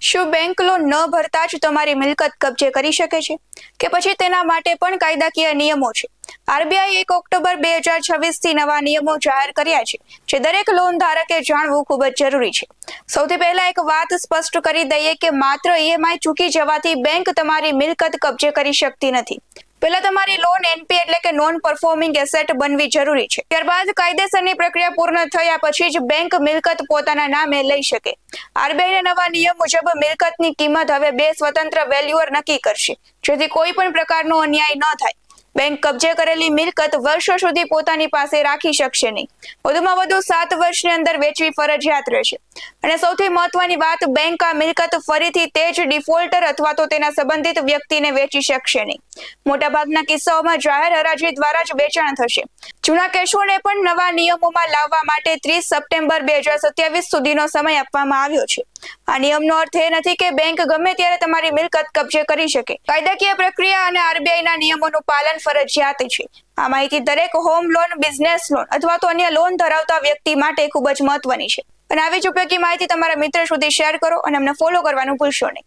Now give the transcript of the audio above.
શું bank loan ન ભરતા જ તમારી મિલકત કબજે કરી શકે છે કે પછી તેના માટે પણ કાયદાકીય નિયમો છે? આરબીઆઈ 1 ઓક્ટોબર 2026 નવા નિયમો જાહેર કર્યા છે, જે દરેક લોન ધારકે જાણવું ખૂબ જ જરૂરી છે. સૌથી પહેલા એક વાત સ્પષ્ટ કરી દઈએ કે માત્ર ઈએમઆઈ ચૂકી જવાથી બેંક તમારી મિલકત કબજે કરી શકતી નથી. પહેલા તમારી લોન એનપી એટલે કે નોન પરફોર્મિંગ એસેટ બનવી જરૂરી છે. ત્યારબાદ કાયદેસરની પ્રક્રિયા પૂર્ણ થયા પછી જ બેંક મિલકત પોતાના નામે લઈ શકે. આરબીઆઈના નવા નિયમ મુજબ મિલકતની કિંમત હવે 2 સ્વતંત્ર વેલ્યુઅર નક્કી કરશે, જેથી કોઈ પણ પ્રકારનો અન્યાય ન થાય. બેંક કબજે કરેલી મિલકત વર્ષો સુધી પોતાની પાસે રાખી શકશે નહીં. વધુમાં વધુ 7 વર્ષની અંદર વેચવી ફરજિયાત રહેશે. અને સૌથી મહત્વની વાત, બેંક આ મિલકત ફરીથી તે જ ડિફોલ્ટર અથવા તો તેના સંબંધિત વ્યક્તિને વેચી શકશે નહીં. મોટાભાગના કિસ્સાઓમાં જાહેર હરાજી દ્વારા જ વેચાણ થશે. જૂના કેશોને પણ નવા નિયમોમાં લાવવા માટે 30 સપ્ટેમ્બર 2027 સુધીનો સમય આપવામાં આવ્યો છે. આ નિયમનો અર્થ એ નથી કે બેંક ગમે ત્યારે તમારી મિલકત કબજે કરી શકે. કાયદાકીય પ્રક્રિયા અને આરબીઆઈના નિયમોનું પાલન ફરજિયાત છે. આ માહિતી દરેક હોમ લોન, બિઝનેસ લોન અથવા તો અન્ય લોન ધરાવતા વ્યક્તિ માટે ખૂબ જ મહત્વની છે. અને આવી જ ઉપયોગી માહિતી તમારા મિત્ર સુધી શેર કરો અને અમને ફોલો કરવાનું ભૂલશો નહીં.